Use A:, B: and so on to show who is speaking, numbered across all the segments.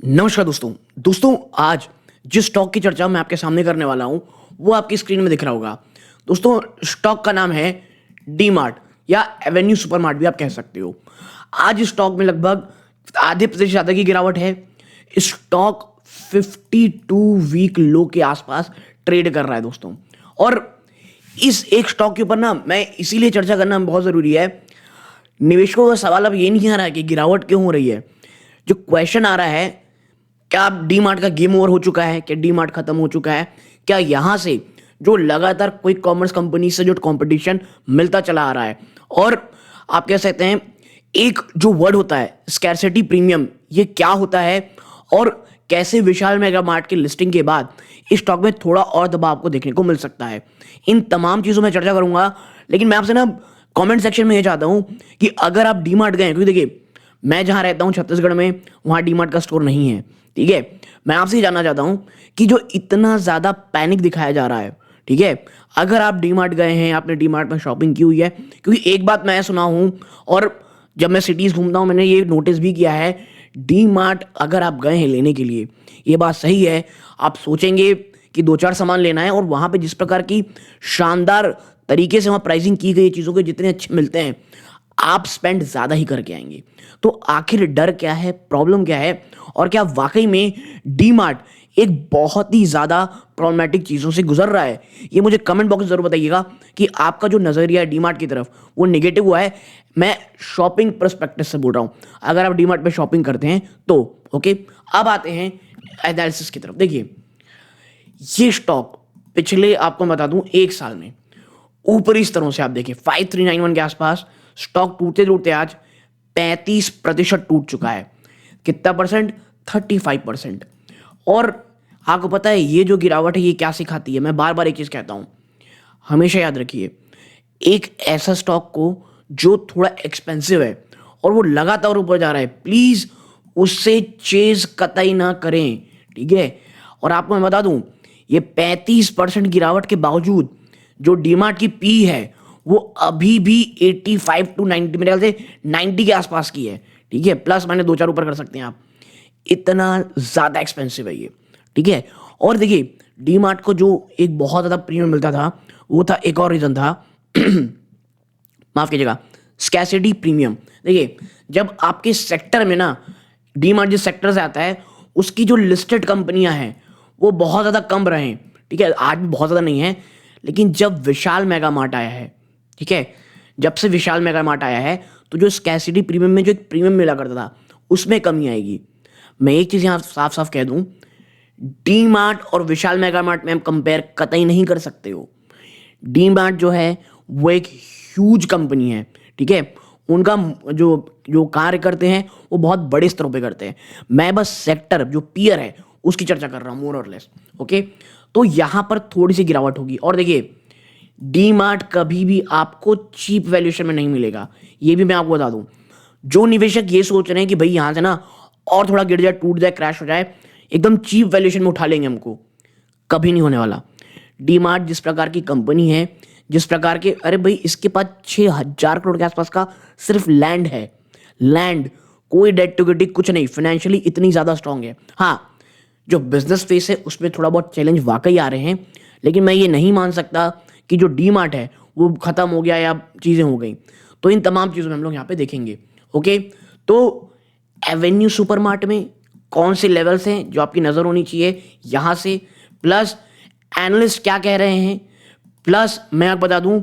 A: नमस्कार दोस्तों आज जिस स्टॉक की चर्चा मैं आपके सामने करने वाला हूं वो आपकी स्क्रीन में दिख रहा होगा। दोस्तों स्टॉक का नाम है डी मार्ट या एवेन्यू सुपरमार्ट भी आप कह सकते हो। आज इस स्टॉक में लगभग आधे प्रतिशत ज़्यादा की गिरावट है। स्टॉक 52 वीक लो के आसपास ट्रेड कर रहा है दोस्तों। और इस एक स्टॉक के ऊपर ना मैं इसीलिए चर्चा करना बहुत ज़रूरी है। निवेशकों का सवाल अब ये नहीं आ रहा है कि गिरावट क्यों हो रही है। जो क्वेश्चन आ रहा है, क्या डी मार्ट का गेम ओवर हो चुका है, क्या डी मार्ट खत्म हो चुका है, क्या यहां से जो लगातार कोई कॉमर्स कंपनी से जो कंपटीशन मिलता चला आ रहा है। और आप कह सकते हैं एक जो वर्ड होता है स्कैर्सिटी प्रीमियम, ये क्या होता है और कैसे विशाल मेगा मार्ट की लिस्टिंग के बाद इस स्टॉक में थोड़ा और दबाव आपको देखने को मिल सकता है। इन तमाम चीज़ों में चर्चा करूंगा। लेकिन मैं आपसे ना कमेंट सेक्शन में ये चाहता हूं कि अगर आप डी मार्ट गए, क्योंकि देखिए मैं जहां रहता हूं छत्तीसगढ़ में, वहां डी मार्ट का स्टोर नहीं है, ठीक है। मैं आपसे ये जानना चाहता हूं कि जो इतना ज्यादा पैनिक दिखाया जा रहा है, ठीक है, अगर आप डी मार्ट गए हैं, आपने डी मार्ट में शॉपिंग की हुई है, क्योंकि एक बात मैं सुना हूं और जब मैं सिटीज घूमता हूं मैंने ये नोटिस भी किया है, डी मार्ट अगर आप गए हैं लेने के लिए, ये बात सही है, आप सोचेंगे कि दो चार सामान लेना है और वहां पे जिस प्रकार की शानदार तरीके से वहां प्राइसिंग की गई चीजों के जितने अच्छे मिलते हैं, आप स्पेंड ज्यादा ही करके आएंगे। तो आखिर डर क्या है, प्रॉब्लम क्या है, और क्या वाकई में डी मार्ट एक बहुत ही ज्यादा प्रॉब्लमेटिक चीजों से गुजर रहा है? ये मुझे कमेंट बॉक्स में जरूर बताइएगा कि आपका जो नजरिया है डी मार्ट की तरफ वो नेगेटिव हुआ है। मैं शॉपिंग पर्सपेक्टिव से बोल रहा हूं, अगर आप डी मार्ट पे शॉपिंग करते हैं तो ओके। अब आते हैं एनालिसिस की तरफ। देखिए ये स्टॉक पिछले आपको बता दूं एक साल में ऊपरी स्तरों से आप देखिए 5391 के आसपास स्टॉक टूटते टूटते आज 35% टूट चुका है। कितना परसेंट? 35%। और आपको पता है ये जो गिरावट है ये क्या सिखाती है? मैं बार बार एक चीज कहता हूं, हमेशा याद रखिए, एक ऐसा स्टॉक को जो थोड़ा एक्सपेंसिव है और वो लगातार ऊपर जा रहा है, प्लीज उससे चेज कतई ना करें, ठीक है। और आपको मैं बता दूं, ये 35% गिरावट के बावजूद जो डीमार्ट की पी है वो अभी भी 85 टू 90, मेरे ख्याल से 90 के आसपास की है, ठीक है। प्लस मैंने दो चार ऊपर कर सकते हैं आप, इतना ज्यादा एक्सपेंसिव है ये, ठीक है। और देखिए डी मार्ट को जो एक बहुत ज्यादा प्रीमियम मिलता था वो था, एक और रीजन था माफ कीजिएगा, स्कैसिटी प्रीमियम। देखिए जब आपके सेक्टर में ना, डी मार्ट जिस सेक्टर से आता है उसकी जो लिस्टेड कंपनियां हैं वो बहुत ज्यादा कम रहे, ठीक है, आज भी बहुत ज्यादा नहीं है। लेकिन जब विशाल मेगा मार्ट आया है, ठीक है, जब से विशाल मेगा मार्ट आया है तो जो स्कैसिटी प्रीमियम में जो एक प्रीमियम मिला करता था उसमें कमी आएगी। मैं एक चीज यहां साफ साफ कह दूं, डी मार्ट और विशाल मेगा मार्ट में हम कंपेयर कतई नहीं कर सकते हो। डी मार्ट जो है वो एक ह्यूज कंपनी है, ठीक है, उनका जो जो कार्य करते हैं वो बहुत बड़े स्तरों पे करते हैं। मैं बस सेक्टर जो पीयर है उसकी चर्चा कर रहा हूं, मोर और लेस, ओके। तो यहां पर थोड़ी सी गिरावट होगी। और देखिए डी मार्ट कभी भी आपको चीप वैल्यूएशन में नहीं मिलेगा, ये भी मैं आपको बता दूं। जो निवेशक ये सोच रहे हैं कि भाई यहां से ना और थोड़ा गिर जाए, टूट जाए, क्रैश हो जाए, एकदम चीप वैल्यूएशन में उठा लेंगे हमको, कभी नहीं होने वाला। डी मार्ट जिस प्रकार की कंपनी है, जिस प्रकार के, अरे भाई इसके पास 6000 करोड़ के आसपास का सिर्फ लैंड है, लैंड, कोई डेट टू इक्विटी कुछ नहीं, फाइनेंशियली इतनी ज्यादा स्ट्रांग है। हाँ, जो बिजनेस फेस है उसमें थोड़ा बहुत चैलेंज वाकई आ रहे हैं, लेकिन मैं ये नहीं मान सकता कि जो डी मार्ट है वो खत्म हो गया या चीजें हो गई। तो इन तमाम चीजों में हम लोग यहाँ पे देखेंगे, ओके। तो एवेन्यू सुपरमार्ट में कौन से लेवल्स हैं जो आपकी नजर होनी चाहिए यहां से, प्लस एनालिस्ट क्या कह रहे हैं, प्लस मैं आपको बता दूं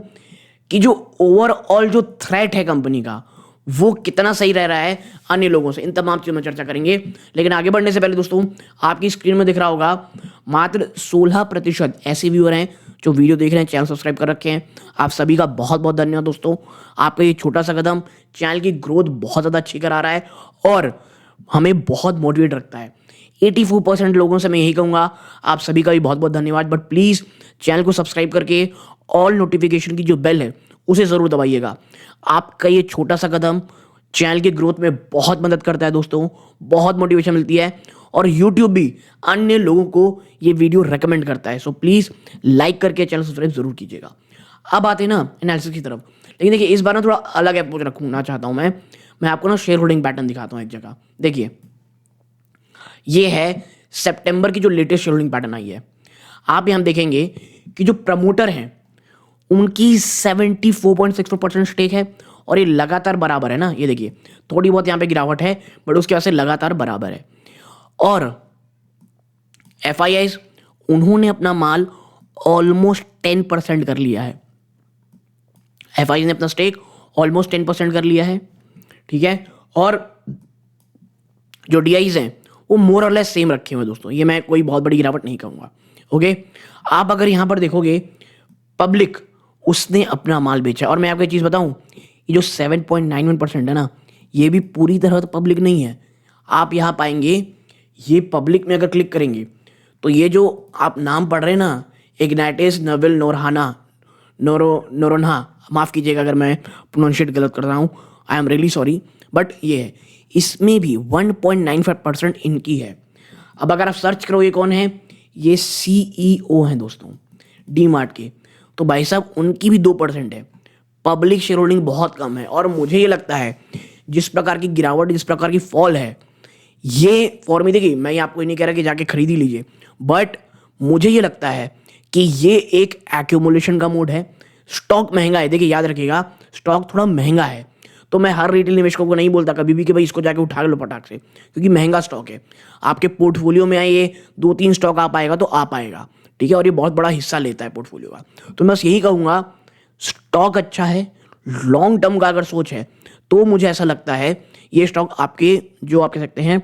A: कि जो ओवरऑल जो थ्रेट है कंपनी का वो कितना सही रह रहा है अन्य लोगों से, इन तमाम चीजों में चर्चा करेंगे। लेकिन आगे बढ़ने से पहले दोस्तों, आपकी स्क्रीन में दिख रहा होगा मात्र 16% ऐसे व्यूअर हैं जो वीडियो देख रहे हैं, चैनल सब्सक्राइब कर रखे हैं। आप सभी का बहुत बहुत धन्यवाद दोस्तों। आपका ये छोटा सा कदम चैनल की ग्रोथ बहुत ज़्यादा अच्छी करा रहा है और हमें बहुत मोटिवेट रखता है। 84% लोगों से मैं यही कहूँगा, आप सभी का भी बहुत बहुत धन्यवाद। बट प्लीज़ चैनल को सब्सक्राइब करके ऑल नोटिफिकेशन की जो बेल है उसे ज़रूर दबाइएगा। आपका ये छोटा सा कदम चैनल की ग्रोथ में बहुत मदद करता है दोस्तों, बहुत मोटिवेशन मिलती है और YouTube भी अन्य लोगों को ये वीडियो रेकमेंड करता है। सो प्लीज़ लाइक करके चैनल सब्सक्राइब जरूर कीजिएगा। अब आते हैं ना एनालिसिस की तरफ। लेकिन देखिए इस बार ना थोड़ा अलग अप्रोच रखना चाहता हूँ मैं आपको ना शेयर होल्डिंग पैटर्न दिखाता हूँ एक जगह। देखिए ये है सितंबर की जो लेटेस्ट शेड्यूलिंग पैटर्न आई है। आप यहाँ देखेंगे कि जो प्रमोटर हैं उनकी 74.64% स्टेक है और ये लगातार बराबर है ना, ये देखिए थोड़ी बहुत यहाँ पे गिरावट है बट उसके वजह से लगातार बराबर है। और FIIs उन्होंने अपना माल ऑलमोस्ट 10% कर लिया है। FIIs ने अपना स्टेक ऑलमोस्ट 10% कर लिया है, ठीक है। और जो DIs हैं वो मोर और लेस सेम रखे हुए हैं दोस्तों, ये मैं कोई बहुत बड़ी गिरावट नहीं कहूँगा। ओके, आप अगर यहाँ पर देखोगे पब्लिक उसने अपना माल बेचा। और मैं आपको एक चीज़ बताऊँ, ये जो 7.91% है ना, ये भी पूरी तरह तो पब्लिक नहीं है। आप यहाँ पाएंगे ये पब्लिक में अगर क्लिक करेंगे तो ये जो आप नाम पढ़ रहे हैं ना, इग्नाटिस नोवेल नोरोन्हा, माफ़ कीजिएगा अगर मैं प्रोनाउंशिएट गलत कर रहा हूँ, I am really sorry, but ये है, इसमें भी 1.95% इनकी है। अब अगर आप सर्च करोगे कौन है, ये CEO हैं दोस्तों डीमार्ट के, तो भाई साहब उनकी भी 2% है। पब्लिक शेयर होल्डिंग बहुत कम है। और मुझे ये लगता है जिस प्रकार की गिरावट, जिस प्रकार की फॉल है, ये फॉर मी, देखिए मैं आपको ये नहीं कह रहा कि जाके खरीद ही लीजिए, बट मुझे ये लगता है कि ये एक एक्यूमुलेशन का मोड है। स्टॉक महंगा है, देखिए याद रखिएगा स्टॉक थोड़ा महंगा है, तो मैं हर रिटेल निवेशकों को नहीं बोलता कभी भी कि भाई इसको जाके उठा लो पटाख से, क्योंकि महंगा स्टॉक है। आपके पोर्टफोलियो में ये 2-3 स्टॉक आ पाएगा तो आ पाएगा, ठीक है, और ये बहुत बड़ा हिस्सा लेता है पोर्टफोलियो का। तो मैं बस यही कहूँगा, स्टॉक अच्छा है, लॉन्ग टर्म का अगर सोच है तो मुझे ऐसा लगता है ये स्टॉक आपके जो आप कह सकते हैं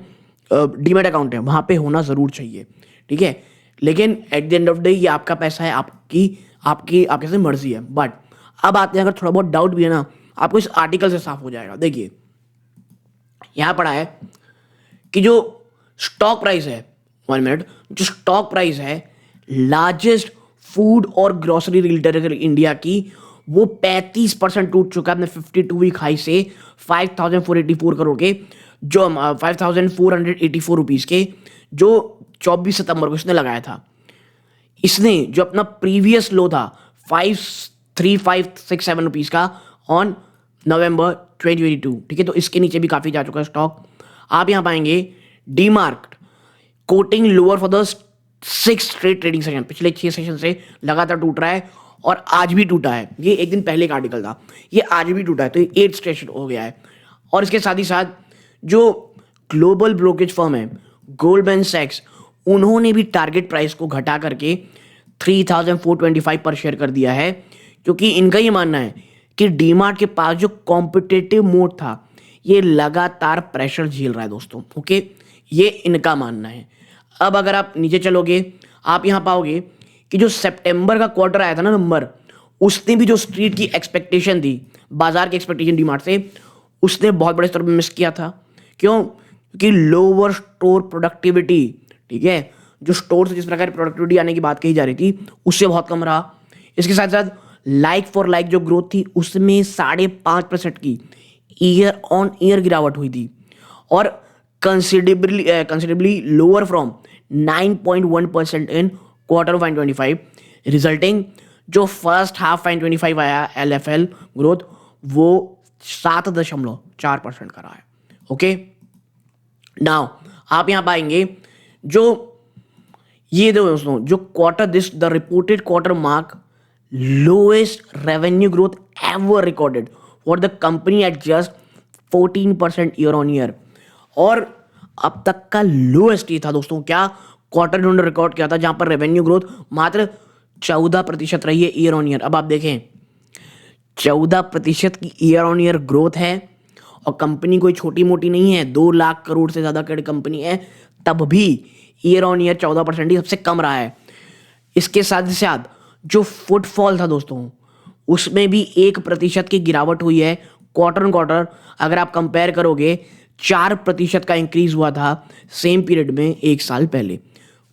A: डीमैट अकाउंट है वहाँ पे होना ज़रूर चाहिए, ठीक है। लेकिन at the end of day ये आपका पैसा है, आपकी आप कैसे मर्जी है। बट अब आते हैं, अगर थोड़ा बहुत डाउट भी है ना, आपको इस आर्टिकल से साफ हो जाएगा। देखिए यहाँ पढ़ा है कि जो स्टॉक प्राइस है, 1 मिनट, जो स्टॉक प्राइस है लार्जेस्ट फूड और ग्रोसरी रिटेलर इंडिया की, वो 35% टूट चुका है अपने 52 वीक हाई से 5484 करोड़ के, जो 5484 रुपीज़ के, जो 24 सितंबर को इसने लगाया था। इसने जो अपना प्रीवियस लो था 53567 रुपीज़ का ऑन नवंबर 2022, ठीक है, तो इसके नीचे भी काफ़ी जा चुका है स्टॉक। आप यहाँ पाएंगे DMart coating lower for the 6 straight trading session, पिछले 6 सेशन से लगातार टूट रहा है और आज भी टूटा है। ये एक दिन पहले का आर्टिकल था, ये आज भी टूटा है, तो ये 8 स्ट्रेट हो गया है। और इसके साथ ही साथ जो ग्लोबल ब्रोकरेज फर्म है गोल्डमैन सैक्स, उन्होंने भी टारगेट प्राइस को घटा करके 3425 पर शेयर कर दिया है, क्योंकि इनका ये मानना है कि डीमार्ट के पास जो कॉम्पिटिटिव मोड था ये लगातार प्रेशर झेल रहा है दोस्तों। ओके, ये इनका मानना है। अब अगर आप नीचे चलोगे, आप यहाँ पाओगे कि जो सितंबर का क्वार्टर आया था ना नंबर, उसने भी जो स्ट्रीट की एक्सपेक्टेशन थी, बाजार की एक्सपेक्टेशन डीमार्ट से, उसने बहुत बड़े स्तर पर मिस किया था। क्यों? क्योंकि लोअर स्टोर प्रोडक्टिविटी, ठीक है, जो स्टोर से जिस प्रकार प्रोडक्टिविटी आने की बात कही जा रही थी उससे बहुत कम रहा। इसके साथ साथ लाइक फॉर लाइक जो ग्रोथ थी उसमें 5.5% की ईयर ऑन ईयर गिरावट हुई थी, और considerably lower from 9.1% in quarter 125, resulting जो फर्स्ट हाफ 125 आया LFL ग्रोथ वो 7.4% का रहा है। ओके, नाउ आप यहां पाएंगे जो ये दोस्तों जो quarter this the reported quarter mark lowest revenue growth ever recorded for the company at just 14% year on year. और अब तक का लोएस्ट ये था दोस्तों, क्या क्वार्टर इन्होंने रिकॉर्ड किया था जहां पर रेवेन्यू ग्रोथ मात्र 14% रही है ईयर ऑन ईयर। अब आप देखें 14% की ईयर ऑन ईयर ग्रोथ है, और कंपनी कोई छोटी मोटी नहीं है, 2 लाख करोड़ से ज्यादा की कंपनी है, तब भी ईयर ऑन ईयर 14% ही सबसे कम रहा है। इसके साथ साथ जो फुटफॉल था दोस्तों उसमें भी 1% की गिरावट हुई है क्वार्टर ऑन क्वार्टर। अगर आप कंपेयर करोगे 4% का इंक्रीज हुआ था सेम पीरियड में 1 साल पहले।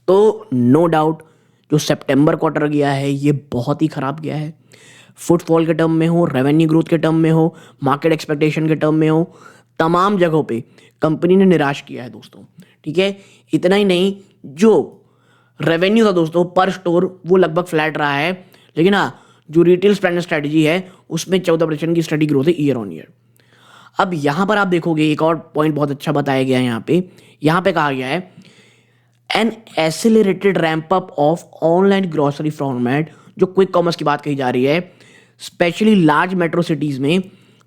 A: तो नो डाउट जो सितंबर क्वार्टर गया है ये बहुत ही खराब गया है, फुटफॉल के टर्म में हो, रेवेन्यू ग्रोथ के टर्म में हो, मार्केट एक्सपेक्टेशन के टर्म में हो, तमाम जगहों पे कंपनी ने निराश किया है दोस्तों, ठीक है। इतना ही नहीं, जो रेवेन्यू था दोस्तों पर स्टोर वो लगभग फ्लैट रहा है, लेकिन हाँ जो रिटेल स्पेंड स्ट्रेटजी है उसमें 14% की स्टडी ग्रोथ है ईयर ऑन ईयर। अब यहाँ पर आप देखोगे एक और पॉइंट बहुत अच्छा बताया गया है। यहाँ पे कहा गया है an accelerated ramp up of online grocery format, जो क्विक कॉमर्स की बात कही जा रही है, स्पेशली लार्ज मेट्रो सिटीज में,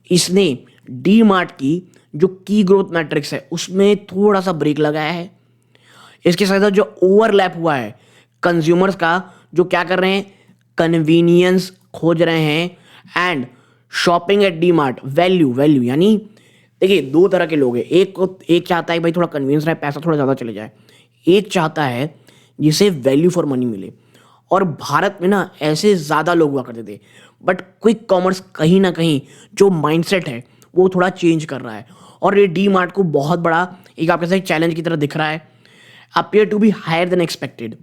A: इसने डी मार्ट की जो की ग्रोथ मैट्रिक्स है उसमें थोड़ा सा ब्रेक लगाया है। इसके साथ साथ जो ओवरलैप हुआ है कंज्यूमर्स का, जो क्या कर रहे हैं, कन्वीनियंस खोज रहे हैं and shopping at DMart, value value, यानी देखिए दो तरह के लोग हैं। एक चाहता है भाई थोड़ा कन्वीनियंस रहे, पैसा थोड़ा ज़्यादा चले जाए। एक चाहता है जिसे वैल्यू फॉर मनी मिले। और भारत में ना ऐसे ज़्यादा लोग हुआ करते थे, बट क्विक कॉमर्स कहीं ना कहीं जो माइंडसेट है वो थोड़ा चेंज कर रहा है और ये डी मार्ट को बहुत बड़ा एक आपके साथ चैलेंज की तरह दिख रहा है। Appear to be higher than expected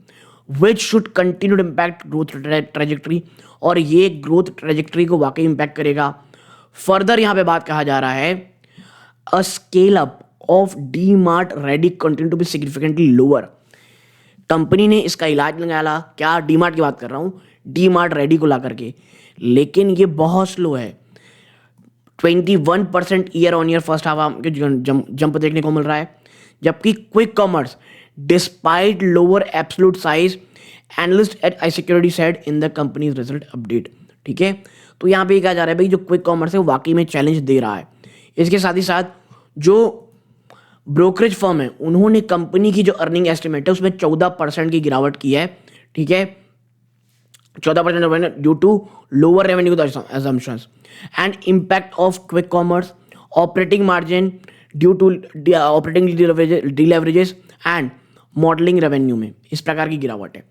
A: which should continue impact growth trajectory, और ये ग्रोथ ट्रेजेक्ट्री को वाकई इम्पैक्ट करेगा। फर्दर यहाँ पे बात कहा जा रहा है a scale up of DMart ready continue to be significantly lower. Company ने इसका इलाज लगाया, क्या, डी मार्ट की बात कर रहा हूँ, डी मार्ट रेडी को ला करके, लेकिन ये बहुत स्लो है। 21% year on year first half के जंप देखने को मिल रहा है, जबकि quick commerce despite lower absolute size, analyst eight I security said in the companies result update. ठीक है, तो यहाँ पे कहा जा रहा है भाई जो क्विक कॉमर्स है वो वाकई में चैलेंज दे रहा है। इसके साथ ही साथ जो ब्रोकरेज फर्म है उन्होंने कंपनी की जो अर्निंग एस्टिमेट है उसमें 14% की गिरावट की है। ठीक है, 14% due to lower revenue assumptions and impact of quick commerce operating margin due to operating deleverages and modelling revenue में इस प्रकार की गिरावट है।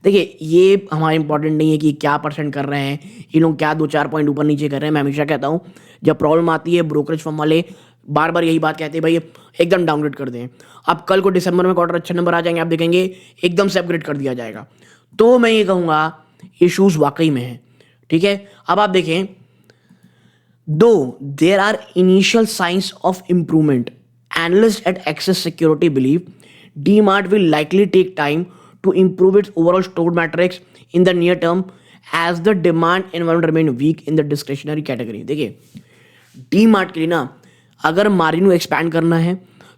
A: देखिए ये हमारा इंपॉर्टेंट नहीं है कि क्या परसेंट कर रहे हैं ये लोग, क्या 2-4 पॉइंट ऊपर नीचे कर रहे हैं। मैं हमेशा कहता हूँ जब प्रॉब्लम आती है ब्रोकरेज फर्म वाले बार बार यही बात कहते हैं, भाई एकदम डाउनग्रेड कर दें। अब कल को दिसंबर में क्वार्टर अच्छे नंबर आ जाएंगे, आप देखेंगे एकदम से अपग्रेड कर दिया जाएगा। तो मैं ये कहूँगा इश्यूज वाकई में है। ठीक है, अब आप देखें, though there are initial signs of improvement, analyst at Axis security believe DMart will likely take time to improve its overall store metrics in the near term as the demand environment remain weak in the discretionary category। देखिए DMart के लिए ना अगर margin को expand करना है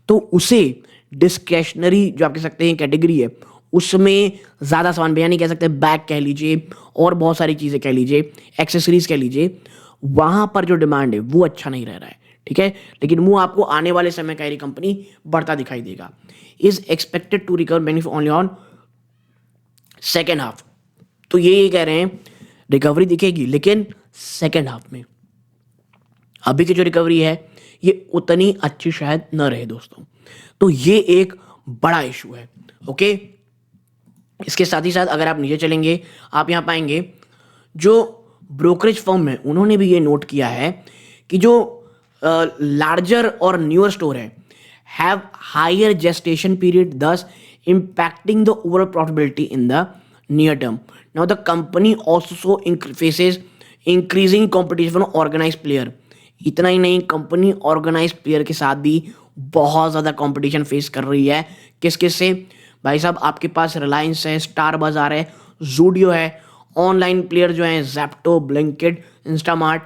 A: तो उसे डिस्क्रेशनरी जो आप कह सकते हैं कैटेगरी है उसमें ज़्यादा सामान पे, यानी कह सकते हैं बैग कह लीजिए और बहुत सारी चीज़ें कह लीजिए, एक्सेसरीज कह लीजिए, वहाँ पर जो डिमांड है वो अच्छा नहीं रह रहा है। ठीक है, लेकिन वो आपको आने वाले समय का कंपनी बढ़ता दिखाई देगा। Is expected to recover benefit only on second half. तो ये कह रहे हैं रिकवरी दिखेगी लेकिन सेकेंड हाफ में। अभी की जो रिकवरी है ये उतनी अच्छी शायद न रहे दोस्तों, तो ये एक बड़ा इशू है। ओके, इसके साथ ही साथ अगर आप नीचे चलेंगे आप यहां पाएंगे जो ब्रोकरेज फर्म है उन्होंने भी ये नोट किया है कि जो लार्जर और न्यूअर स्टोर है have higher gestation period, thus impacting the overall profitability in the near term. Now the company also faces increasing competition from organized player. इतना ही नहीं, कंपनी ऑर्गेनाइज प्लेयर के साथ भी बहुत ज़्यादा कंपटीशन फेस कर रही है। किस किस से भाई साहब, आपके पास रिलायंस है, स्टार बाजार है, जूडियो है, ऑनलाइन प्लेयर जो हैं ज़ेप्टो, ब्लिंकिट, इंस्टामार्ट,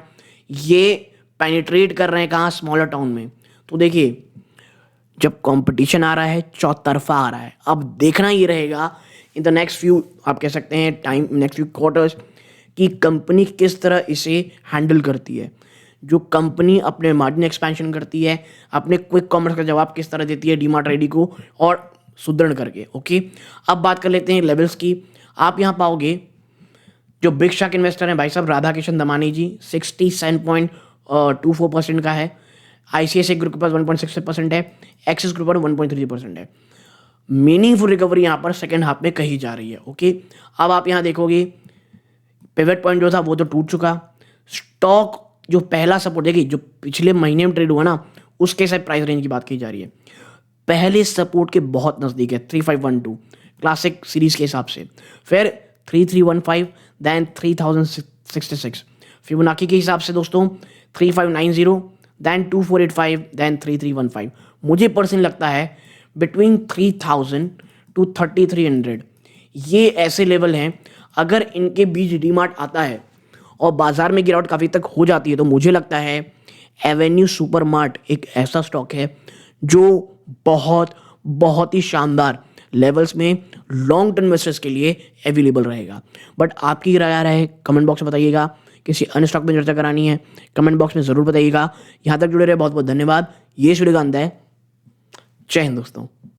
A: ये पेनिट्रेट कर रहे हैं कहाँ, स्मॉलर टाउन में। तो देखिए जब कंपटीशन आ रहा है चौतरफा आ रहा है। अब देखना ये रहेगा इन द नेक्स्ट फ्यू, आप कह सकते हैं टाइम, नेक्स्ट फ्यू क्वार्टर्स, कि कंपनी किस तरह इसे हैंडल करती है। जो कंपनी अपने मार्जिन एक्सपेंशन करती है, अपने क्विक कॉमर्स का जवाब किस तरह देती है डीमार्ट रेडी को और सुदृढ़ करके। ओके, अब बात कर लेते हैं लेवल्स की। आप यहाँ पाओगे जो बिग शार्क इन्वेस्टर हैं भाई साहब राधा किशन दमानी जी, 67.24% का है। ICICI ग्रुप के पास 1.6% है, एक्सिस ग्रुप पर 1.3% है। मीनिंगफुल रिकवरी यहाँ पर सेकेंड हाफ में कही जा रही है। ओके, अब आप यहाँ देखोगे पिवट पॉइंट जो था वो तो टूट चुका। स्टॉक जो पहला सपोर्ट, देखिए जो पिछले महीने में ट्रेड हुआ ना उसके साथ प्राइस रेंज की बात की जा रही है, पहले सपोर्ट के बहुत नज़दीक है 3512 क्लासिक सीरीज के हिसाब से, फिर 3315, देन 3066, फिबोनाची के हिसाब से दोस्तों 3590, देन 2485, देन 3315। मुझे पर्सनली लगता है बिटवीन 3000 to 3300 ये ऐसे लेवल हैं, अगर इनके बीच डीमार्ट आता है और बाजार में गिरावट काफ़ी तक हो जाती है तो मुझे लगता है एवेन्यू सुपरमार्ट एक ऐसा स्टॉक है जो बहुत बहुत ही शानदार लेवल्स में लॉन्ग टर्म इन्वेस्टर्स के लिए अवेलेबल रहेगा। बट आपकी राय आ रहा है कमेंट बॉक्स में बताइएगा। किसी अन्य स्टॉक में चर्चा करानी है कमेंट बॉक्स में ज़रूर बताइएगा। यहाँ तक जुड़े रहे बहुत बहुत धन्यवाद। ये वीडियो का अंत है। जय हिंद दोस्तों।